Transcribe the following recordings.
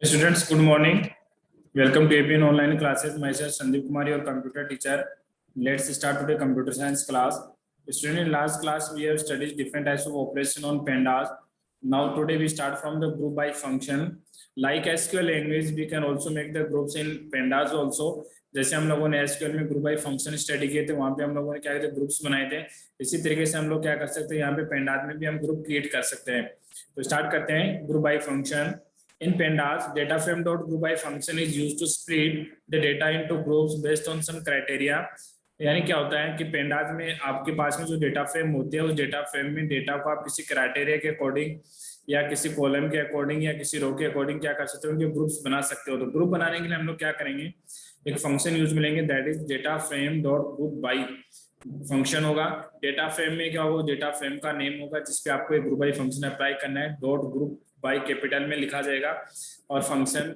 Students, good morning. Welcome to APN online classes. Myself Sandeep Kumar, your computer teacher. Let's start today computer science class. Student, in last class we have studied different types of operation on pandas. Now today we start from the group by function. Like SQL language, we can also make the groups in pandas also. जैसे हम लोगों ने SQL में group by function study किए थे, वहां पे हम लोगों ने क्या किया, ग्रुप्स बनाए थे। इसी तरीके से हम लोग क्या कर सकते हैं, यहाँ पे pandas में भी हम ग्रुप क्रिएट कर सकते हैं। तो स्टार्ट करते हैं group by function. In pandas, data frame dot group by function is used to split the data into groups based on some criteria. यानी क्या होता है कि पेंडाज में आपके पास में जो डेटा फ्रेम होते हैं, उस डेटा फ्रेम में डेटा को आप किसी क्राइटेरिया के अकॉर्डिंग या किसी कॉलम के अकॉर्डिंग या किसी रो के अकॉर्डिंग क्या कर सकते हो, उनके ग्रुप्स बना सकते हो। तो ग्रुप बनाने के लिए हम लोग क्या करेंगे, एक फंक्शन यूज मिलेंगे, that is data frame dot group by function होगा। डेटा फ्रेम में क्या होगा, डेटा फ्रेम का नेम होगा जिसपे आपको एक ग्रुप बाई फंक्शन अप्लाई करना है। डॉट ग्रुप बाई कैपिटल में लिखा जाएगा और फंक्शन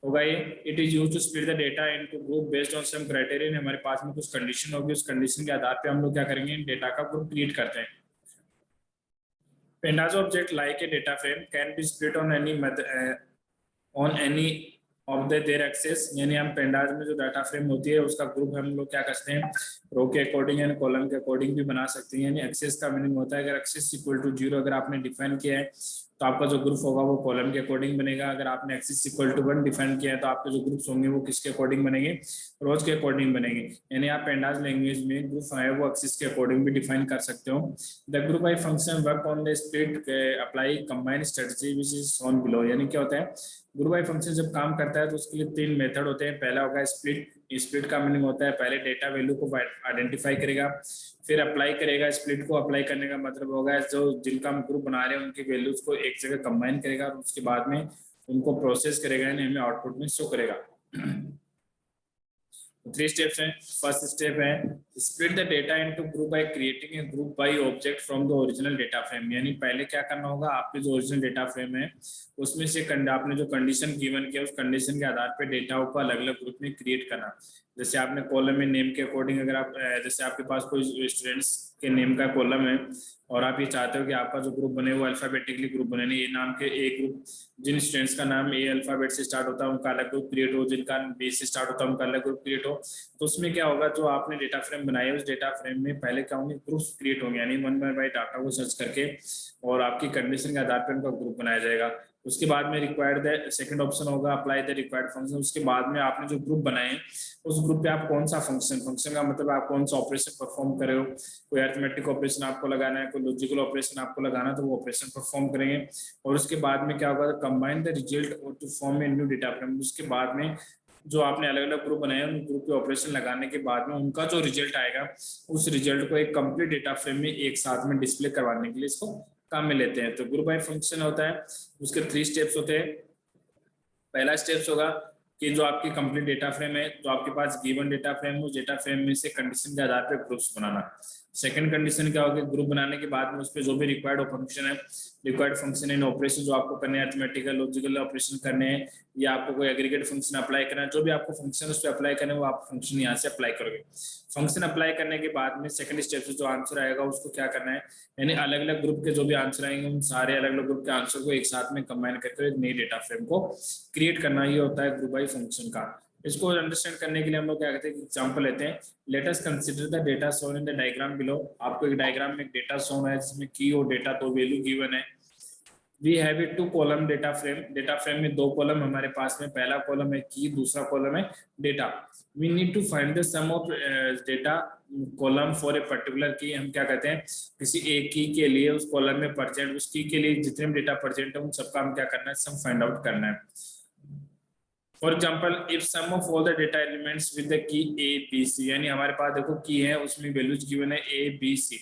होगा ये। It is used to split the data into group based on some criteria. हमारे पास में कुछ कंडीशन होगी, उस कंडीशन के आधार पे हम लोग क्या करेंगे, डेटा का ग्रुप क्रिएट करते हैं। Pandas object like a data frame can be split on any of their axes. यानी हम पेंडाज में जो डाटा फ्रेम होती है उसका ग्रुप हम लोग क्या करते हैं, रो के अकॉर्डिंग यानी कॉलम के अकॉर्डिंग भी बना सकते हैं। यानी एक्सेस का मीनिंग होता है, अगर एक्सेस इक्वल टू 0 अगर आपने डिफाइन किया है तो आपका जो ग्रुप होगा वो कॉलम के अकॉर्डिंग बनेगा। अगर आपने एक्सेस इक्वल टू 1 डिफाइन किया है तो आपके जो ग्रुप्स होंगे वो किसके अकॉर्डिंग बनेंगे, रोज के अकॉर्डिंग बनेंगे। यानी आप पेंडाज लैंग्वेज में ग्रुप है वो एक्सेस के अकॉर्डिंग भी डिफाइन कर सकते हो। The group by function work on the split apply combine strategy which is shown below. यानी क्या होता है, ग्रुप बाय फंक्शन जब काम करता है तो उसके लिए 3 मेथड होते हैं। पहला होगा स्प्लिट। स्प्लिट का मीनिंग होता है पहले डेटा वैल्यू को आइडेंटिफाई करेगा, फिर अप्लाई करेगा। स्प्लिट को अप्लाई करने का मतलब होगा जो जिनका हम ग्रुप बना रहे हैं उनकी वैल्यूज को एक जगह कंबाइन करेगा और उसके बाद में उनको प्रोसेस करेगा, यानी हमें आउटपुट में शो करेगा। 3 स्टेप्स हैं। फर्स्ट स्टेप है split the data into group by creating a group by object from the original data frame. यानी पहले क्या करना होगा, आपके जो ओरिजिनल डेटा फ्रेम है उसमें से आपने जो कंडीशन गिवन किया उस कंडीशन के आधार पे डेटा को अलग अलग ग्रुप में क्रिएट करना। जैसे आपने कॉलम में नेम के अकॉर्डिंग, अगर आप जैसे आपके पास कोई स्टूडेंट्स के नेम का कॉलम है और आप ये चाहते हो कि आपका जो ग्रुप बने वो अल्फाबेटिकली ग्रुप बने, ये नाम के एक ग्रुप, जिन स्टूडेंट्स का नाम ए अल्फाबेट से स्टार्ट होता है उनका अलग ग्रुप क्रिएट हो, जिनका बी से स्टार्ट होता है उनका अलग ग्रुप क्रिएट हो। तो उसमें क्या होगा, जो आपने डेटा फ्रेम बनाया उस डेटा फ्रेम में पहले क्या होंगे, ग्रुप्स क्रिएट होंगे। यानी 1 बाय डाटा को सर्च करके और आपकी कंडीशन के आधार पर उनका ग्रुप बनाया जाएगा। उसके बाद में रिक्वायर्ड द सेकंड ऑप्शन होगा अप्लाई द रिक्वायर्ड फंक्शन। उसके बाद में आपने जो ग्रुप बनाए उस ग्रुप पे आप कौन सा फंक्शन का मतलब आप कौन सा ऑपरेशन परफॉर्म कर रहे हो, कोई अरिथमेटिक ऑपरेशन आपको लगाना है, कोई लॉजिकल ऑपरेशन आपको लगाना है, तो वो ऑपरेशन परफॉर्म करेंगे। और उसके बाद में क्या होगा, combine the result to form a new data frame. उसके बाद में जो आपने अलग अलग ग्रुप बनाए उन ग्रुप पे ऑपरेशन लगाने के बाद में उनका जो रिजल्ट आएगा उस रिजल्ट को एक कंप्लीट डेटा फ्रेम में एक साथ में डिस्प्ले करवाने के लिए इसको काम में लेते हैं। तो ग्रुप बाय फंक्शन होता है, उसके 3 स्टेप्स होते हैं। पहला स्टेप्स होगा कि जो आपकी कंप्लीट डेटा फ्रेम है, जो आपके पास गिवन डेटा फ्रेम, उस डेटा फ्रेम में से कंडीशन के आधार पर ग्रुप्स बनाना। सेकंड कंडीशन क्या होगी, ग्रुप बनाने के बाद में उस पर जो भी रिक्वायर्ड फंक्शन है, रिक्वायर्ड फंक्शन इन ऑपरेशन जो आपको करने हैं, अरिथमेटिकल लॉजिकल ऑपरेशन करने हैं या आपको कोई एग्रीगेट फंक्शन अप्लाई करना है, जो भी आपको फंक्शन उस पर अप्लाई करना है वो आप फंक्शन यहाँ से अप्लाई करोगे। फंक्शन अप्लाई करने के बाद में सेकंड स्टेप से जो आंसर आएगा उसको क्या करना है, यानी अलग अलग ग्रुप के जो भी आंसर आएंगे उन सारे अलग अलग ग्रुप के आंसर को एक साथ में कंबाइन करके एक नई डेटा फ्रेम को क्रिएट करना। ये होता है ग्रुप बाय फंक्शन का। इसको अंडरस्टैंड करने के लिए हम लोग क्या करते हैं, एग्जांपल लेते हैं। Let us consider the data shown in the diagram below. आपको एक डायग्राम में एक डेटा शोन है जिसमें की और डेटा तो वैल्यू गिवन है। We have it 2 column data frame. Data frame में 2 कॉलम हमारे पास में, पहला कॉलम है की, दूसरा कॉलम है data. We need to find the sum of data column for a particular key. हम क्या कहते हैं, किसी एक की के लिए उस कॉलम में प्रेजेंट, उस की के लिए जितने भी डेटा प्रेजेंट है उन सबका हम क्या करना है, सम फाइंड आउट करना है। For example if sum of all the data elements with the key A B C, यानी हमारे पास देखो की है उसमें वैल्यूज गिवन है ए बी सी,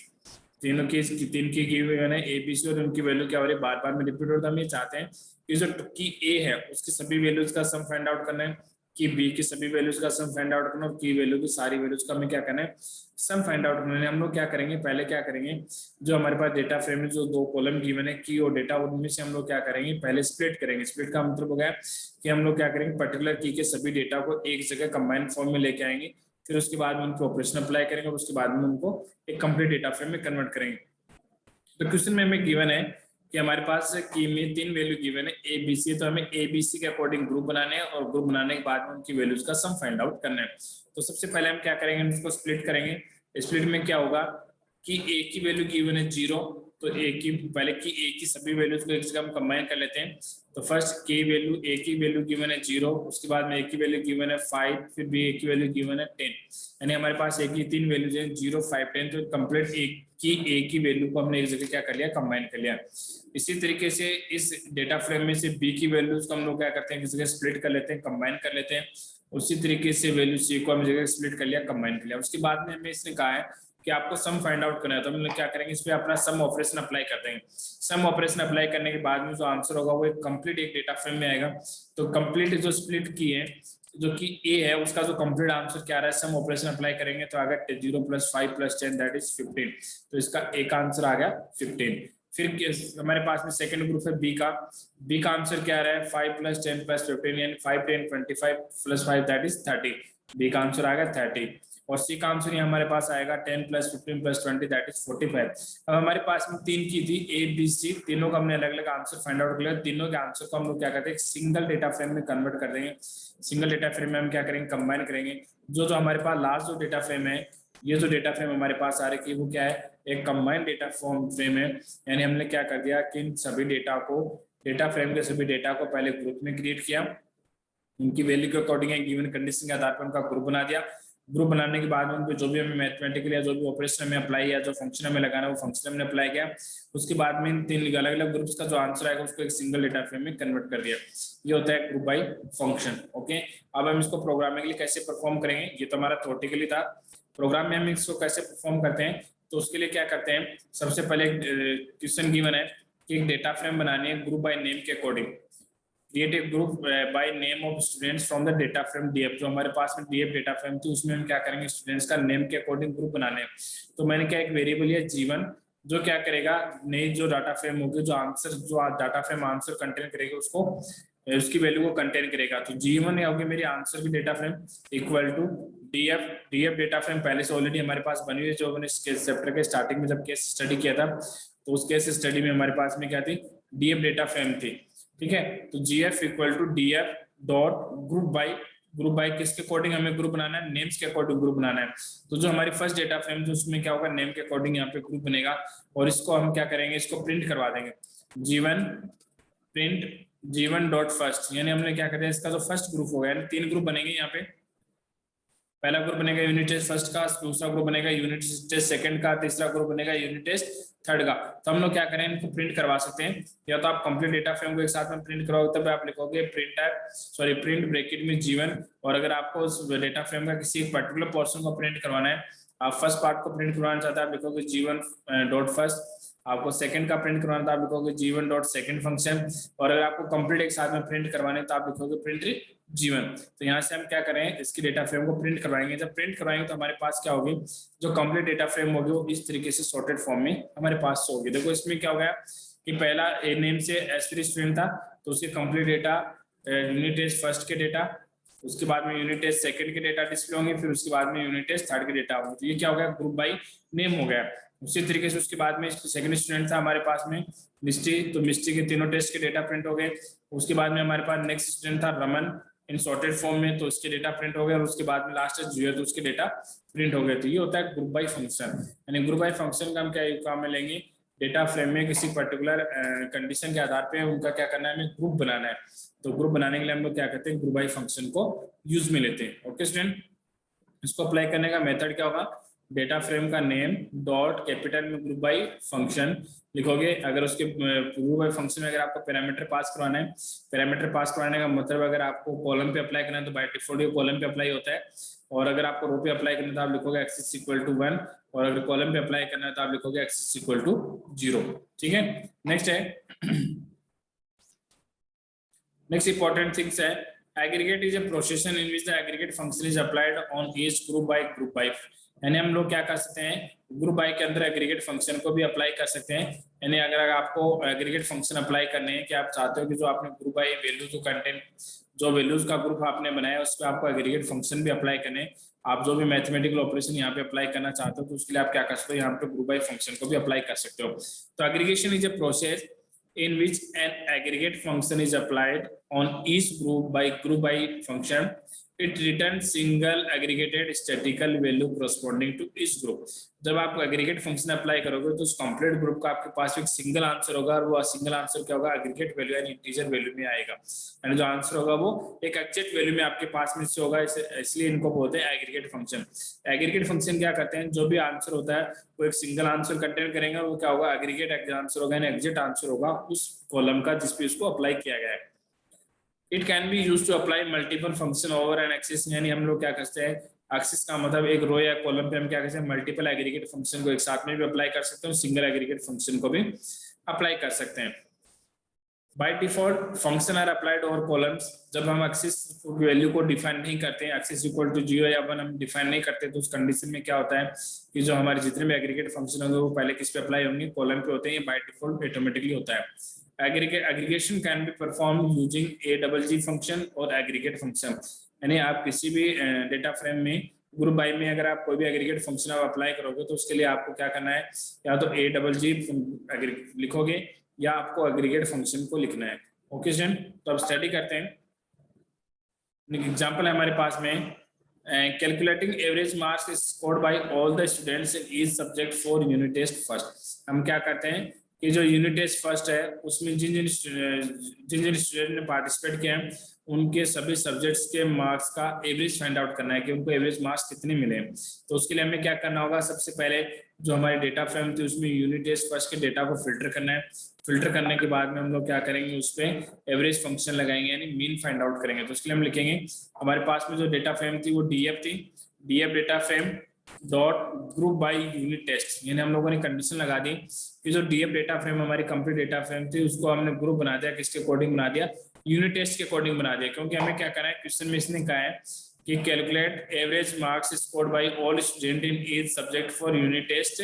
तीनों की 3 की गिवन है ए बी सी और उनकी वैल्यू क्या हो रही है, बार बार में रिपीट होता है। हम ये चाहते हैं कि जो की ए है उसकी सभी वैल्यूज का सम फाइंड आउट करना है, कि बी की सभी वैल्यूज का सम फाइंड आउट करना और की वैल्यू की सारी वैल्यूज का हमें क्या करना है, सम फाइंड आउट करना है। हम लोग क्या करेंगे, पहले क्या करेंगे, जो हमारे पास डेटा फ्रेम में जो 2 कॉलम गिवन है की और डेटा, उनमें से हम लोग क्या करेंगे, पहले स्प्लिट करेंगे। स्प्लिट का मतलब हो गया कि हम लोग क्या करेंगे, पर्टिकुलर की के सभी डेटा को एक जगह कंबाइन फॉर्म में लेके आएंगे, फिर उसके बाद में उनको ऑपरेशन अप्लाई करेंगे और उसके बाद में उनको एक कंप्लीट डेटा फ्रेम में कन्वर्ट करेंगे। तो क्वेश्चन में हमें गिवन है कि हमारे पास की में 3 वैल्यू गिवन है ए बी सी, तो हमें ए बी सी के अकॉर्डिंग ग्रुप बनाने हैं और ग्रुप बनाने के बाद में उनकी वैल्यूज का सम फाइंड आउट करना है। तो सबसे पहले हम क्या करेंगे, इसको स्प्लिट करेंगे। स्प्लिट में क्या होगा कि ए की वैल्यू गिवन है 0, तो ए की पहले की ए की सभी वैल्यूज को एक जगह हम कंबाइन कर लेते हैं। तो फर्स्ट के वैल्यू ए की वैल्यू गिवन है 0, उसके बाद में ए की वैल्यू गिवन है 5, फिर बी ए की वैल्यू गिवन है 10, यानी हमारे पास ए की 3 वैल्यूज हैं 0, 5, 10। तो कंप्लीट ए की वैल्यू को हमने एक जगह क्या कर लिया, कंबाइन कर लिया। इसी तरीके से इस डेटा फ्रेम में से बी की वैल्यूज को हम लोग क्या करते हैं, किसी जगह स्प्लिट कर लेते हैं, कंबाइन कर लेते हैं। उसी तरीके से वैल्यू सी को हम जगह स्प्लिट कर लिया, कंबाइन कर लिया। उसके बाद में हमें इसने कहा है कि आपको सम फाइंड आउट करना है, तो हम लोग क्या करेंगे, इस पे अपना सम ऑपरेशन अप्लाई कर देंगे। सम ऑपरेशन अप्लाई करने के बाद में जो आंसर होगा वो एक कंप्लीट एक डेटा फ्रेम में आएगा। तो कंप्लीट जो स्प्लिट की है, जो कि ए है, उसका जो कंप्लीट आंसर क्या आ रहा है, सम ऑपरेशन अप्लाई करेंगे तो आ गया 0 + 5 + 10 दैट इज 15। तो इसका एक आंसर आ गया 15। फिर हमारे पास में सेकंड ग्रुप है बी का। बी का आंसर क्या आ रहा है, 5 + 10 + 15 यानी 5, 10, 25 + 5 दैट इज 30। बी का आंसर आ गया 30। और सी का आंसर ये हमारे पास आएगा 10 + 15 + 20 दैट इज 45। अब हमारे पास में 3 की थी ए बी सी, तीनों का हमने अलग अलग आंसर फाइंड आउट कर लिया। तीनों के आंसर को हम लोग क्या करते हैं, सिंगल डेटा फ्रेम में कन्वर्ट कर देंगे। सिंगल डेटा फ्रेम में हम क्या करेंगे, कंबाइन करेंगे। जो हमारे पास लास्ट जो डेटा फ्रेम है, ये जो डेटा फ्रेम हमारे पास आ रही है वो क्या है, एक कंबाइंड डेटा फ्रेम है। यानी हमने क्या कर दिया कि इन सभी डेटा को, डेटा फ्रेम के सभी डेटा को पहले ग्रुप में क्रिएट किया, उनकी वैल्यू के अकॉर्डिंग गिवन कंडीशन के आधार पर उनका ग्रुप बना दिया। ग्रुप बनाने के बाद में उनको जो भी हमें मैथमेटिकल या जो भी ऑपरेशन हमें अप्लाई या जो फंक्शन हमें लगाना है वो फंक्शन हमने अप्लाई किया। उसके बाद में इन 3 अलग अलग ग्रुप्स का जो आंसर आएगा उसको एक सिंगल डेटा फ्रेम में कन्वर्ट कर दिया। ये होता है ग्रुप बाय फंक्शन। ओके, अब हम इसको प्रोग्रामिंग के लिए कैसे परफॉर्म करेंगे, ये तो हमारा थ्योरेटिकली था। प्रोग्राम में हम इसको कैसे परफॉर्म करते हैं, तो उसके लिए क्या करते हैं, सबसे पहले क्वेश्चन गिवन है कि एक डेटा फ्रेम बनानी है ग्रुप बाय नेम के according. Create a group by name of students from the data frame DF. जो हमारे पास में डीएफ डेटा फ्रेम थी उसमें हम क्या करेंगे, स्टूडेंट्स का नेम के अकॉर्डिंग ग्रुप बनाने हैं। तो मैंने क्या एक वेरिएबल है जीवन, जो क्या करेगा, नई जो डाटा फ्रेम होगी, जो आंसर जो डाटा फ्रेम आंसर कंटेन करेगा उसको, उसकी वैल्यू को कंटेन करेगा। तो जीवन होगी मेरी आंसर की data frame equal to DF. DF data frame पहले से ऑलरेडी हमारे पास बनी हुई है, जो हमने चैप्टर के स्टार्टिंग में जब केस स्टडी किया था, तो उस केस स्टडी में हमारे पास में क्या थी, डीएफ डेटा फ्रेम थी। ठीक है, तो GF equal to DF dot group by किसके अकॉर्डिंग हमें ग्रुप बनाना है, नेम्स के अकॉर्डिंग ग्रुप बनाना है। तो जो हमारी फर्स्ट डेटा फ्रेम जो उसमें क्या होगा, नेम के अकॉर्डिंग यहाँ पे ग्रुप बनेगा। और इसको हम क्या करेंगे, इसको प्रिंट करवा देंगे, जीवन प्रिंट जीवन डॉट फर्स्ट। यानी हमने क्या करें, इसका जो फर्स्ट ग्रुप होगा, यानी 3 ग्रुप बनेंगे यहाँ पे। पहला ग्रुप बनेगा यूनिट टेस्ट फर्स्ट का, दूसरा ग्रुप बनेगा यूनिट टेस्ट सेकंड का, तीसरा ग्रुप बनेगा यूनिट टेस्ट थर्ड का। तो हम लोग क्या करें, इनको प्रिंट करवा सकते हैं, या तो आप कंप्लीट डेटा फ्रेम को एक साथ में प्रिंट करवाओगे, तब आप लिखोगे प्रिंट ब्रैकेट में जीवन। और अगर आपको उस डेटा फ्रेम का किसी पर्टिकुलर पोर्शन को प्रिंट करवाना है, आप फर्स्ट पार्ट को प्रिंट करवाना चाहते हैं, आप लिखोगे जीवन डॉट फर्स्ट। आपको सेकंड का प्रिंट करवाना था, आप लिखोगे जीवन डॉट सेकंड फंक्शन। और अगर आपको कंप्लीट एक साथ में प्रिंट करवाने तो आप लिखोगे प्रिंट जीवन। तो यहाँ से हम क्या करें, इसकी डेटा फ्रेम को प्रिंट करवाएंगे। जब प्रिंट करवाएंगे तो हमारे पास क्या होगी, जो कंप्लीट डेटा फ्रेम होगी वो इस तरीके से सॉर्टेड फॉर्म में हमारे पास होगी। देखो इसमें क्या हो गया कि पहला ए नेम से S3 स्टूडेंट था, तो उसके complete data unit test first के डेटा, उसके बाद में यूनिट टेस्ट सेकंड के डेटा डिस्प्ले होंगे, फिर उसके बाद में यूनिट टेस्ट थर्ड के डेटा होंगे। तो ये क्या हो गया, ग्रुप बाय नेम हो गया। उसी तरीके से उसके बाद में सेकंड स्टूडेंट था हमारे पास में मिस्टी, तो मिस्टी के तीनों टेस्ट के डेटा प्रिंट हो गए। उसके बाद में हमारे पास नेक्स्ट स्टूडेंट था रमन इन सॉर्टेड फॉर्म में, तो उसके डेटा प्रिंट हो गए। और उसके बाद में लास्ट जुए, तो उसके डेटा प्रिंट हो गए। तो ये होता है ग्रुप बाय फंक्शन। यानी ग्रुप बाय फंक्शन का हम क्या काम में लेंगे, डेटा फ्रेम में किसी पर्टिकुलर कंडीशन के आधार पे उनका क्या करना है, हमें ग्रुप बनाना है। तो ग्रुप बनाने के लिए हम लोग क्या करते हैं, ग्रुप बाय फंक्शन को यूज में लेते हैं। ओके स्टूडेंट, इसको अप्लाई करने का मेथड क्या होगा, डेटा फ्रेम का नेम डॉट कैपिटल में ग्रुप बाय फंक्शन लिखोगे। अगर उसके ग्रुप बाय फंक्शन में अगर आपको पैरामीटर पास करवाना है, पैरामीटर पास करवाने का मतलब अगर आपको कॉलम पे अप्लाई करना है तो बाय डिफॉल्ट ये कॉलम पे अप्लाई होता है। और अगर आपको रो पे अप्लाई करना है तो आप लिखोगे एक्सिस इक्वल टू 1, और अगर कॉलम पे अप्लाई करना है तो आप लिखोगे एक्सिस इक्वल टू 0। ठीक है, नेक्स्ट है नेक्स्ट इंपॉर्टेंट थिंग्स है aggregate is a procession in which the aggregate function is applied on each group by. यानी हम लोग क्या कर सकते हैं, ग्रुप बाय के अंदर एग्रीगेट फंक्शन को भी अप्लाई कर सकते हैं। यानी अगर आपको एग्रीगेट फंक्शन अप्लाई करने हैं कि आप चाहते हो कि जो आपने ग्रुप बाय वैल्यू जो कंटेंट जो वैल्यूज का ग्रुप आपने बनाया उस पर आपको एग्रीगेट फंक्शन भी अप्लाई करने, आप जो भी मैथमेटिकल ऑपरेशन यहाँ पे अप्लाई करना चाहते हो तो उसके लिए आप क्या कर सकते हो, यहाँ पे ग्रुप बाय फंक्शन को भी अप्लाई कर सकते हो। तो aggregation is a process in which an aggregate function is applied on each group by function. It returns single aggregated statistical value corresponding to each group. जब आप एग्रीगेट फंक्शन अप्लाई करोगे तो उस कंप्लीट ग्रुप का आपके पास एक single answer होगा और वो सिंगल आंसर क्या होगा, एग्रीगेट वैल्यू यानी इंटीजर वैल्यू में आएगा, यानी जो आंसर होगा वो एक एग्जैक्ट वैल्यू में आपके पास में से होगा, इसलिए इनको बोलते हैं एग्रीगेट फंक्शन। एग्रीगेट फंक्शन क्या करते हैं, जो भी आंसर होता है वो एक सिंगल आंसर कंटेन करेंगे, वो क्या होगा, एग्रीगेट आंसर होगा, यानी एग्जैक्ट आंसर होगा उस कॉलम का जिसपे उसको अप्लाई किया गया है। It can be used to apply multiple function over an axis, यानी हम लोग क्या करते हैं, एक्सिस का मतलब एक रो या कॉलम पे हम क्या करते हैं, मल्टीपल एग्रीगेट फंक्शन को एक साथ में भी अप्लाई कर सकते हैं, सिंगल एग्रीगेट फंक्शन को भी अप्लाई कर सकते हैं। By default function are applied over columns. जब हम एक्सिस वैल्यू को डिफाइन नहीं करते हैं, एक्सिस इक्वल टू 0 या 1 हम डिफाइन नहीं करते, तो उस कंडीशन में क्या होता है कि जो हमारे जितने भी एग्रीगेट फंक्शन होंगे वो पहले किस पे अप्लाई होंगे, कॉलम पे होते हैं, बाय डिफॉल्ट ऑटोमेटिकली होता है। Aggregation can be performed using AGG function और aggregate function, यानी आप किसी भी डेटा फ्रेम में ग्रुप बाय में अगर आप कोई भी एग्रीगेट फंक्शन आप अप्लाई करोगे तो उसके लिए आपको क्या करना है, या तो AGG लिखोगे या आपको एग्रीगेट फंक्शन को लिखना है। ओके जन, तो अब स्टडी करते हैं। एग्जांपल है हमारे पास में, calculating average marks is scored by all the students in each subject for unit test first. हम क्या करते हैं कि जो यूनिट टेस्ट फर्स्ट है उसमें जिन जिन स्टूडेंट ने पार्टिसिपेट किया है उनके सभी सब्जेक्ट्स के मार्क्स का एवरेज फाइंड आउट करना है कि उनको एवरेज मार्क्स कितने मिले। तो उसके लिए हमें क्या करना होगा, सबसे पहले जो हमारी डेटा फ्रेम थी उसमें यूनिट टेस्ट फर्स्ट के डेटा को फिल्टर करना है। फिल्टर करने के बाद में हम लोग क्या करेंगे, उस पर एवरेज फंक्शन लगाएंगे यानी मीन फाइंड आउट करेंगे। तो उसके लिए हम लिखेंगे हमारे पास में जो डेटा फ्रेम थी वो डीएफ थी, DF data frame dot group by unit test, यानी हम लोगों ने कंडीशन लगा दी कि जो डीएफ डेटा फ्रेम हमारी कंप्लीट डेटा फ्रेम थी उसको हमने ग्रुप बना दिया, किसके अकॉर्डिंग बना दिया, यूनिट टेस्ट के अकॉर्डिंग बना दिया। क्योंकि हमें क्या करना है, क्वेश्चन में इसने कहा है कि calculate average marks scored by all student in each subject for unit test,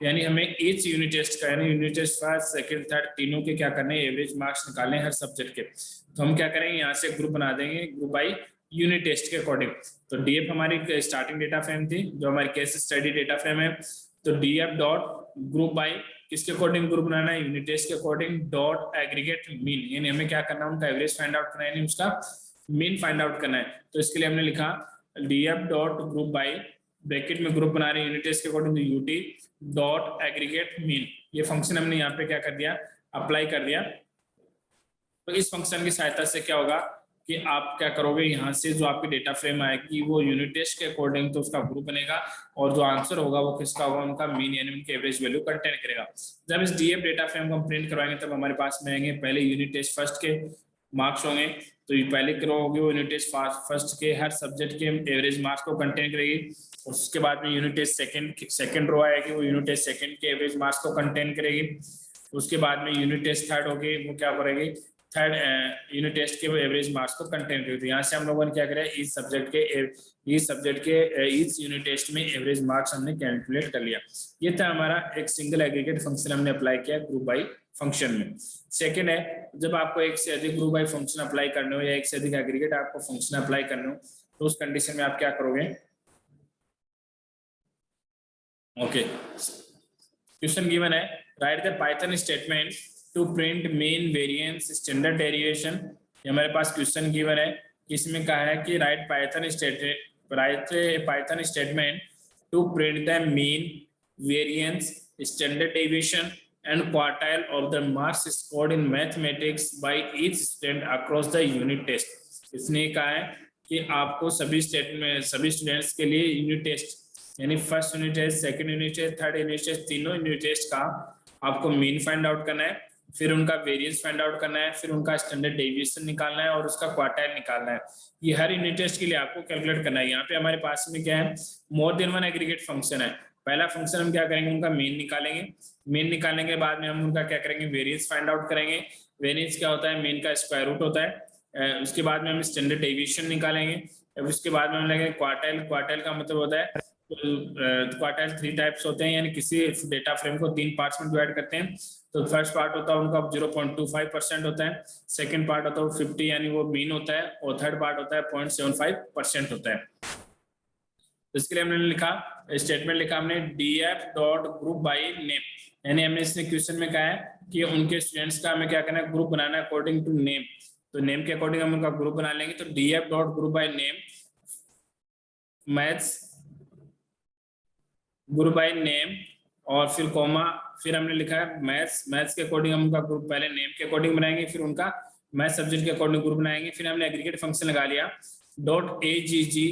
यानी हमें ईच यूनिट टेस्ट का यानी unit test first second third तीनों के क्या करने हैं, एवरेज मार्क्स निकालने हर सब्जेक्ट के। तो हम क्या करेंगे, यहाँ से ग्रुप बना देंगे ग्रुप बाय यूनिट टेस्ट के अकॉर्डिंग। तो डीएफ हमारी स्टार्टिंग डेटा फ्रेम थी जो हमारी केस स्टडी डेटा फ्रेम है, तो डीएफ डॉट ग्रुप बाय किसके अकॉर्डिंग ग्रुप बनाना है, यूनिट टेस्ट के अकॉर्डिंग, डॉट एग्रीगेट मीन, यानी हमें क्या करना है, उनका एवरेज फाइंड आउट करना है यानी उसका मीन फाइंड आउट करना है। तो इसके लिए हमने लिखा DF dot group bye bracket में ग्रुप बना रहे हैं यूनिट टेस्ट के according UT dot aggregate mean, ये फंक्शन हमने यहाँ पे क्या कर दिया, अप्लाई कर दिया। तो इस फंक्शन की सहायता से क्या होगा कि आप क्या करोगे, यहाँ से जो आपकी डेटा फ्रेम आएगी वो यूनिट टेस्ट के अकॉर्डिंग तो उसका ग्रुप बनेगा और जो आंसर होगा वो किसका होगा, उनका मीन यानी उनके एवरेज वैल्यू कंटेन करेगा। जब इस डीएफ डेटा फ्रेम को हम प्रिंट करवाएंगे तब हमारे पास में आएंगे पहले यूनिट टेस्ट फर्स्ट के मार्क्स होंगे, तो ये पहले रो होगी वो यूनिट टेस्ट फर्स्ट के हर सब्जेक्ट के एवरेज मार्क्स को कंटेन करेगी। उसके बाद में यूनिट टेस्ट सेकंड रो आएगी, वो यूनिट टेस्ट सेकंड के एवरेज मार्क्स को कंटेन करेगी। उसके बाद में यूनिट टेस्ट थर्ड होगी, वो क्या करेगी, थर्ड यूनिट टेस्ट के एवरेज मार्क्स को कंटेन करेगी। यहाँ से हम लोगों ने क्या करा, इस सब्जेक्ट के ईच यूनिट टेस्ट में एवरेज मार्क्स हमने कैलकुलेट कर लिया। ये था हमारा एक सिंगल एग्रीगेट फंक्शन हमने अप्लाई किया ग्रुप बाय फंक्शन में। सेकंड है, जब आपको एक से अधिक ग्रुप बाय फंक्शन अप्लाई करने हो या एक से अधिक एग्रीगेट आपको फंक्शन अप्लाई करने हो तो उस कंडीशन में आप क्या करोगे। ओके, क्वेश्चन गिवन है, write the Python statement to print mean variance standard derivation. ये हमारे पास क्वेश्चन गिवन है, इसमें कहा है कि write Python statement to print the mean variance standard deviation and quartile of the marks scored in mathematics by each student across the unit test. इसने कहा है कि आपको सभी स्टूडेंट्स के लिए यूनिट टेस्ट यानी first unit test, second unit test, third unit test, तीनों यूनिट टेस्ट का आपको मीन फाइंड आउट करना है, फिर उनका वेरिएंस फाइंड आउट करना है, फिर उनका स्टैंडर्ड डेविएशन निकालना है और उसका क्वार्टाइल निकालना है। ये हर यूनिट टेस्ट के लिए आपको कैलकुलेट करना है। यहाँ पे हमारे पास में क्या है, more than one aggregate function है। पहला फंक्शन हम क्या करेंगे, उनका मीन निकालेंगे, मीन निकालने के बाद में हम उनका क्या करेंगे, वेरिएंस फाइंड आउट करेंगे। वेरिएंस क्या होता है, मीन का स्क्वायर रूट होता है। उसके बाद में हम स्टैंडर्ड डेविएशन निकालेंगे, उसके बाद में हम लेंगे क्वार्टाइल। क्वार्टाइल का मतलब होता है क्वार्टाइल 3 टाइप्स होते हैं, यानी किसी डेटा फ्रेम को 3 पार्ट्स में डिवाइड करते हैं। तो फर्स्ट पार्ट होता है उनका 0.25% होता है, सेकंड पार्ट होता है 50 यानी वो मीन होता है, और थर्ड पार्ट होता है 0.75% होता है। तो इसके लिए हमने लिखा स्टेटमेंट लिखा हमने df dot group by name, यानी हमने इसने क्वेश्चन में कहा है कि उनके स्टूडेंट्स का हमें क्या करना है, ग्रुप बनाना है अकॉर्डिंग टू नेम। तो नेम के अकॉर्डिंग हम उनका ग्रुप बना लेंगे। तो df dot group by name, maths group by name, और फिर कॉमा, फिर हमने लिखा है मैथ्स। मैथ्स के अकॉर्डिंग हम उनका ग्रुप पहले नेम के अकॉर्डिंग बनाएंगे, फिर उनका मैथ सब्जेक्ट के अकॉर्डिंग ग्रुप बनाएंगे। फिर हमने एग्रीगेट फंक्शन लगा लिया डॉट एजीजी।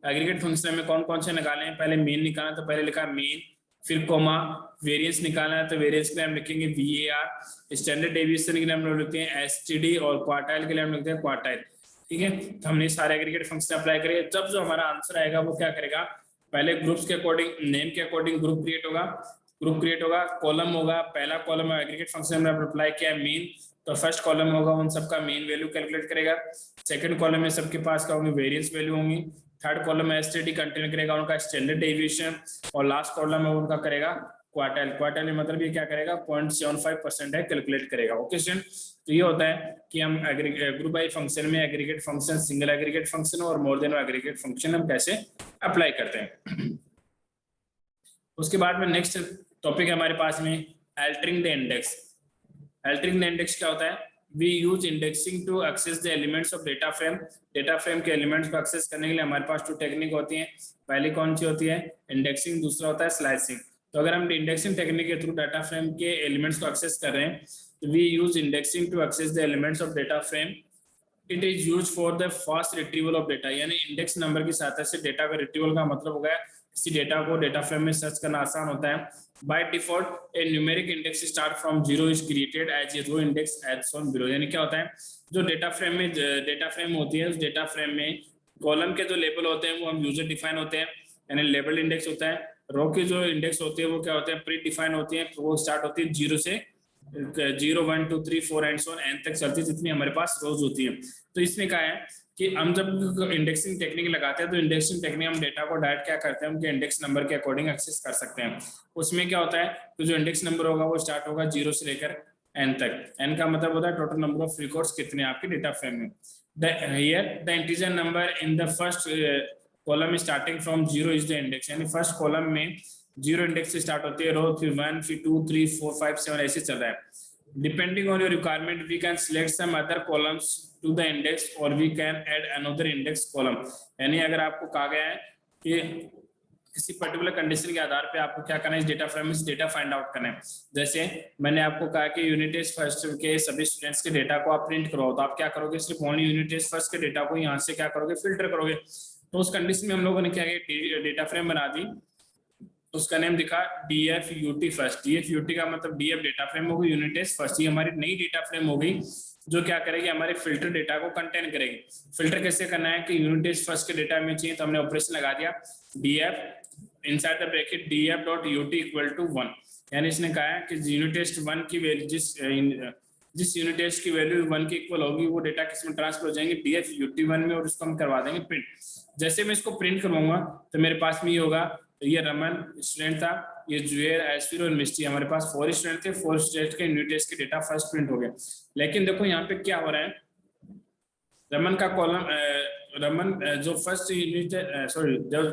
एग्रीगेट फंक्शन में कौन कौन से निकाले हैं, पहले मीन निकालना, तो पहले लिखा मीन, फिर कोमा वेरिएंस निकालना है, तो वेरिएंस के लिए हम लिखेंगे VAR। स्टैंडर्ड डेविएशन के लिए हम लोग लिखते हैं STD, और क्वार्टाइल के लिए हम लिखते हैं क्वार्टाइल। ठीक है, तो हमने सारे एग्रीगेट फंक्शन अप्लाई करेंगे। जब जो हमारा आंसर आएगा वो क्या करेगा, पहले ग्रुप्स के अकॉर्डिंग, नेम के अकॉर्डिंग ग्रुप क्रिएट होगा, कॉलम होगा। पहला कॉलम में एग्रीगेट फंक्शन में अप्लाई किया है मीन, तो फर्स्ट कॉलम होगा उन सबका मीन वैल्यू कैलकुलेट करेगा। सेकंड कॉलम में सबके पास क्या होंगे, वेरिएंस वैल्यू होंगी। थर्ड कॉलम में STD कंटेन करेगा उनका स्टैंडर्ड डेविएशन, और लास्ट कॉलम में उनका करेगा क्वार्टाइल। क्वार्टाइल में मतलब ये क्या करेगा, 0.75% है, कैलकुलेट करेगा। ओके स्टूडेंट, तो ये होता है कि हम ग्रुप बाय फंक्शन में aggregate function, single aggregate function और मोर देन एग्रीगेट फंक्शन हम कैसे अप्लाई करते हैं। उसके बाद में नेक्स्ट टॉपिक है हमारे पास में altering the index. Altering the index क्या होता है, we use indexing to access the elements of data frame. Data frame के एलिमेंट्स को एक्सेस करने के लिए हमारे पास 2 टेक्निक होती हैं। पहली कौन सी होती है, इंडेक्सिंग, दूसरा होता है स्लाइसिंग। तो अगर हम इंडेक्सिंग टेक्निक के थ्रू डाटा फ्रेम के एलिमेंट्स को एक्सेस कर रहे हैं, तो we use indexing to access the elements of data frame. It is use for the fast retrieval of data, यानी इंडेक्स नंबर की सहायता से डेटा का रिट्रीवल का मतलब हो गया किसी डेटा को डेटा फ्रेम में सर्च करना आसान होता है। By default a numeric index start from 0 is created as a row index as shown below. यानी क्या होता है, जो डेटा फ्रेम होती है, उस डेटा फ्रेम में कॉलम के जो लेबल होते हैं वो हम यूजर डिफाइन होते हैं, यानी लेबल इंडेक्स होता है। रो की जो इंडेक्स होती है वो क्या होते हैं, प्री डिफाइन होती है। वो स्टार्ट होती है 0 से 0 1 2 3 4 एंड सो एन तक चलती है, जितनी हमारे पास रोज होती है। तो इसमें क्या है कि हम जब इंडेक्सिंग टेक्निक लगाते हैं, तो इंडेक्सिंग टेक्निक हम डेटा को डायरेक्ट क्या करते हैं, उनके इंडेक्स नंबर के अकॉर्डिंग एक्सेस कर सकते हैं। उसमें क्या होता है, तो जो इंडेक्स नंबर होगा वो स्टार्ट होगा 0 से लेकर n तक। n का मतलब होता है टोटल नंबर ऑफ रिकॉर्ड्स कितने आपके डेटा फ्रेम में। The integer number in the first column starting from 0 is the index, यानी फर्स्ट कॉलम में 0 इंडेक्स से स्टार्ट होती है रो, फिर 1 फिर 2 3 4 5 7 ऐसे चल रहा है। Depending on your requirement, we can select some other columns to the index, or we can add another index column. यानी अगर आपको कहा गया है कि किसी पर्टिकुलर कंडीशन के आधार पे आपको क्या करना है, इस डेटा फ्रेम में डेटा फाइंड आउट करना है। जैसे मैंने आपको कहा कि यूनिट टेस्ट फर्स्ट के सभी स्टूडेंट्स के डेटा को आप प्रिंट करो, तो आप क्या करोगे, सिर्फ ओनली यूनिट टेस्ट फर्स्ट के डेटा को यहाँ से क्या करोगे, फिल्टर करोगे। तो उस कंडीशन में हम लोगों ने क्या किया, डेटा फ्रेम बना दी, उसका नेम दिखा DFUT फर्स्ट। DFUT का मतलब DF डेटा फ्रेम होगी, यूनिट टेस्ट फर्स्ट। ये हमारी नई डेटा फ्रेम हो गई जो क्या करेगी, हमारे फिल्टर डेटा को कंटेन करेगी। फिल्टर कैसे करना है कि यूनिट टेस्ट फर्स्ट के डेटा में चाहिए, तो हमने ऑपरेशन लगा दिया DF inside the bracket DF.UT equal to 1। यानी इसने कहा है कि यूनिट टेस्ट 1 की वैल्यू जिस यूनिट टेस्ट की वैल्यू 1 के इक्वल होगी, वो डेटा किस में ट्रांसफर हो जाएंगे, DFUT1 में, और उसको हम करवा देंगे प्रिंट। जैसे मैं इसको प्रिंट करवाऊंगा तो मेरे पास में ये होगा, ये रमन स्टूडेंट था, ये जुएर, एसफिर और मिस्टी, हमारे पास 4 स्टूडेंट थे। 4 स्टूडेंट के यूनिट टेस्ट के डेटा फर्स्ट प्रिंट हो गए। लेकिन देखो यहाँ पे क्या हो रहा है, रमन का कॉलम, रमन जो फर्स्ट यूनिट सॉरी जो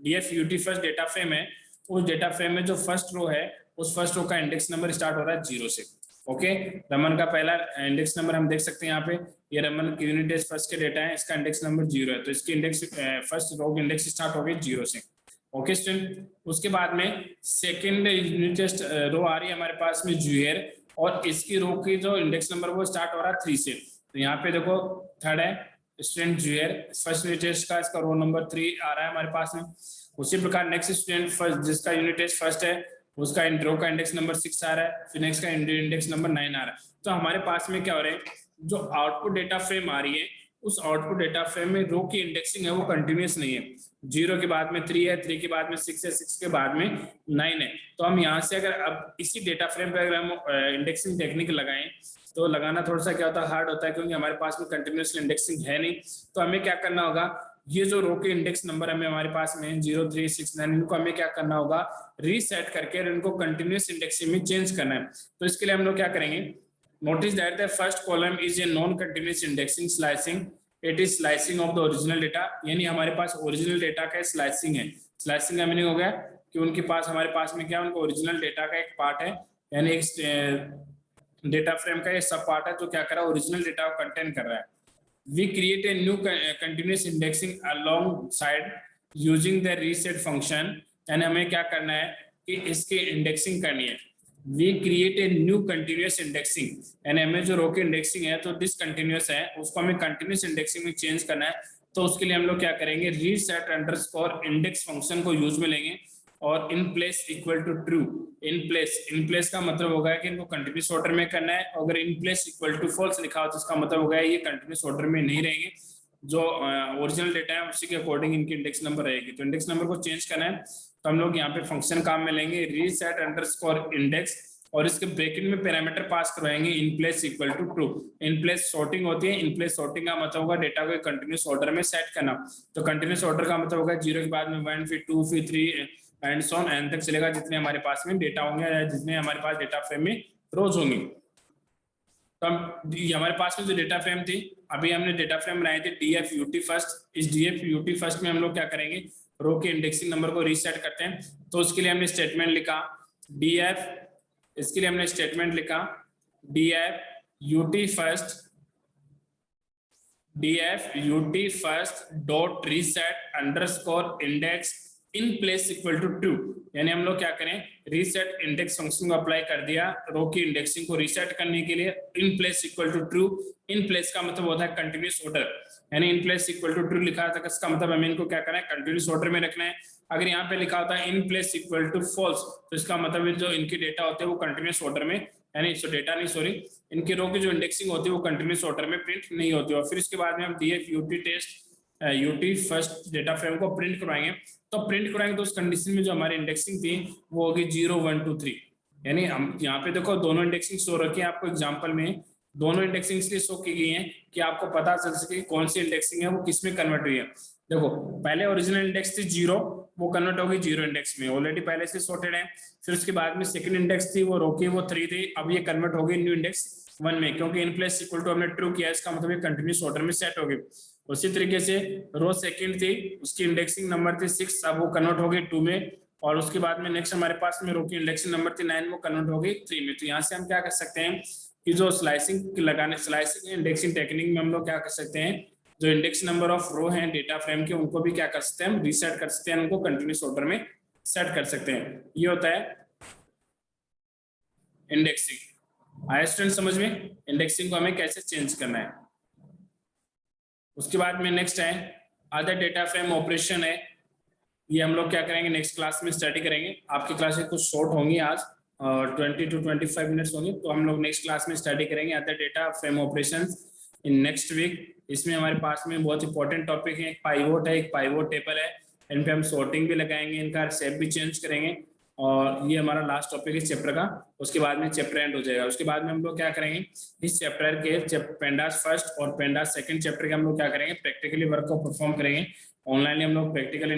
DFUT फर्स्ट डेटा फ्रेम है, उस डेटा फ्रेम में जो फर्स्ट रो है, उस फर्स्ट रो का इंडेक्स नंबर स्टार्ट हो रहा है 0 से। ओके, रमन का पहला इंडेक्स नंबर हम देख सकते हैं यहाँ पे, ये रमन की यूनिट टेस्ट फर्स्ट के डेटा है, इसका इंडेक्स नंबर 0 है, तो इसकी इंडेक्स फर्स्ट रो की इंडेक्स स्टार्ट हो गई 0 से। ओके स्टूडेंट, उसके बाद में सेकंड यूनिट टेस्ट रो आ रही है हमारे पास में जुएर, और इसकी रो की जो इंडेक्स नंबर वो स्टार्ट हो रहा है 3 से। तो यहाँ पे देखो थर्ड है स्टूडेंट जुएर, फर्स्ट यूनिट टेस्ट का इसका रो नंबर 3 आ रहा है हमारे पास में। उसी प्रकार नेक्स्ट स्टूडेंट फर्स्ट जिसका यूनिट टेस्ट फर्स्ट है, उसका रो का इंडेक्स नंबर 6 आ रहा है, फिर नेक्स्ट का इंडेक्स नंबर 9 आ रहा है। तो हमारे पास में क्या हो रहा है, जो आउटपुट डेटा फ्रेम आ रही है, उस आउटपुट डेटा फ्रेम में रो की इंडेक्सिंग है वो कंटिन्यूअस नहीं है। 0 के बाद में 3 है, 3 के बाद में 6 है, 6 के बाद में 9 है। तो हम यहाँ से अगर अब इसी डेटा फ्रेम पे अगर हम इंडेक्सिंग टेक्निक लगाएं, तो लगाना थोड़ा सा क्या होता है, हार्ड होता है, क्योंकि हमारे पास में कंटिन्यूअस इंडेक्सिंग है नहीं। तो हमें क्या करना होगा, ये जो रो के इंडेक्स नंबर हमें हमारे पास में 0 3 6 9, इनको हमें क्या करना होगा, रीसेट करके इनको कंटिन्यूअस इंडेक्सिंग में चेंज करना है। तो इसके लिए हम लोग क्या करेंगे, notice that the first column is a non continuous indexing slicing, it is slicing of the original data. यानी हमारे पास ओरिजिनल डेटा का स्लाइसिंग है। स्लाइसिंग का मीनिंग हो गया कि उनके पास हमारे पास में क्या है, उनका ओरिजिनल डेटा का एक पार्ट है, यानी एक डेटा फ्रेम का ये सब पार्ट है जो क्या कर रहा है, ओरिजिनल डेटा को कंटेन कर रहा है। We create a new continuous indexing alongside using the reset function, यानी हमें क्या करना है कि इसकी इंडेक्सिंग करनी है। We create a new continuous indexing, यानी हमें जो रो की इंडेक्सिंग है तो डिसकंटिन्यूअस है, उसको हमें कंटिन्यूअस इंडेक्सिंग में चेंज करना है। तो उसके लिए हम लोग क्या करेंगे, रीसेट अंडरस्कोर इंडेक्स फंक्शन को यूज में लेंगे और in place equal to true. In place का मतलब होगा कि इनको कंटिन्यूस ऑर्डर में करना है। अगर in place equal to false लिखा हो तो इसका मतलब होगा ये कंटिन्यूस ऑर्डर में नहीं रहेंगे, जो ओरिजिनल डेटा है उसी के अकॉर्डिंग इनकी इंडेक्स नंबर रहेगी। तो इंडेक्स नंबर को चेंज करना है तो हम लोग यहाँ पे फंक्शन काम में लेंगे रीसेट अंडरस्कोर इंडेक्स, और इसके ब्रैकेट में पैरामीटर पास करवाएंगे in place equal to true. In place sorting होती है, इन प्लेस सॉर्टिंग का मतलब होगा डेटा को कंटिन्यूस ऑर्डर में सेट करना। तो कंटिन्यूस ऑर्डर का मतलब होगा 0 के बाद में 1 फिर 2 फिर 3 एंड सो ऑन एन तक चलेगा, जितने हमारे पास में डेटा होंगे या जितने हमारे पास डेटा फ्रेम में रोज होंगी। तो हमारे पास में जो डेटा फ्रेम थी, अभी हमने डेटा फ्रेम बनाए थे DF UT फर्स्ट। इस DF UT फर्स्ट में हम लोग क्या करेंगे, रो के इंडेक्सिंग नंबर को रीसेट करते हैं। तो उसके लिए हमने स्टेटमेंट लिखा DF, इसके लिए हमने स्टेटमेंट लिखा DF UT first dot reset underscore index in place equal to true. यानी हम लोग क्या करें, रीसेट इंडेक्स फंक्शन को अप्लाई कर दिया रो की इंडेक्सिंग को रीसेट करने के लिए, in place equal to true. In place का मतलब होता है कंटिन्यूस ऑर्डर, यानी in place equal to true लिखा था, इसका मतलब हमें इनको क्या करना है, कंटिन्यूस ऑर्डर में रखना है। अगर यहाँ पे लिखा होता है in place equal to false तो इसका मतलब जो इनके डेटा होते हैं वो कंटिन्यूस ऑर्डर में, यानी डेटा नहीं सॉरी, इनकी रो की जो इंडेक्सिंग होती है वो कंटिन्यूस ऑर्डर में प्रिंट नहीं होती। और फिर इसके बाद में हम DF UT first data frame को प्रिंट करवाएंगे। तो प्रिंट कराएंगे तो उस कंडीशन में जो हमारी इंडेक्सिंग थी वो होगी 0 1 2 3। यानी हम यहाँ पे देखो दोनों इंडेक्सिंग शो रखी है आपको एग्जांपल में, दोनों इंडेक्सिंग इसलिए शो की गई है कि आपको पता चल सके कौन सी इंडेक्सिंग है वो किस में कन्वर्ट हुई है। देखो पहले ओरिजिनल इंडेक्स थी 0, वो कन्वर्ट होगी 0 इंडेक्स में, ऑलरेडी पहले से सॉर्टेड है। फिर उसके बाद में सेकंड इंडेक्स थी वो रोकी, वो 3 थी, अब ये कन्वर्ट हो गई न्यू इंडेक्स 1 में, क्योंकि इन प्लेस इक्वल टू हमने ट्रू किया, इसका मतलब ये कंटिन्यूस ऑर्डर में सेट हो गई। उसी तरीके से रो सेकंड थी, उसकी इंडेक्सिंग नंबर थी 6, अब वो कन्वर्ट हो गई 2 में। और उसके बाद में नेक्स्ट हमारे पास में रो की इंडेक्सिंग नंबर थी 9, वो कन्वर्ट हो गई 3 में। तो यहाँ से हम क्या कर सकते हैं कि जो स्लाइसिंग इंडेक्सिंग टेक्निक में हम लोग क्या कर सकते हैं, जो इंडेक्स नंबर ऑफ रो हैं डेटा फ्रेम के उनको भी क्या कर सकते हैं, हम रीसेट कर सकते हैं, उनको कंटिन्यूस ऑर्डर में सेट कर सकते हैं। ये होता है इंडेक्सिंग। आया स्टूडेंट समझ में इंडेक्सिंग को हमें कैसे चेंज करना है। उसके बाद में नेक्स्ट है अदर डेटा फ्रेम ऑपरेशन है, ये हम लोग क्या करेंगे नेक्स्ट क्लास में स्टडी करेंगे। आपकी क्लासेस कुछ शॉर्ट होंगी आज, 20 to 25 मिनट्स होंगी, तो हम लोग नेक्स्ट क्लास में स्टडी करेंगे other data frame operations in next week. इसमें हमारे पास में बहुत इंपॉर्टेंट टॉपिक है, एक पाइवोट है, एक पाइवोट टेबल है, इन पे हम सॉर्टिंग भी लगाएंगे, इनका शेप भी चेंज करेंगे, और ये हमारा लास्ट टॉपिक है चैप्टर का। उसके बाद में चैप्टर एंड हो जाएगा। उसके बाद में हम लोग क्या करेंगे, इस चैप्टर के पेंडास फर्स्ट और पेंडास सेकंड चैप्टर के हम लोग क्या करेंगे, प्रैक्टिकली वर्क को परफॉर्म करेंगे। ऑनलाइन हम लोग प्रैक्टिकली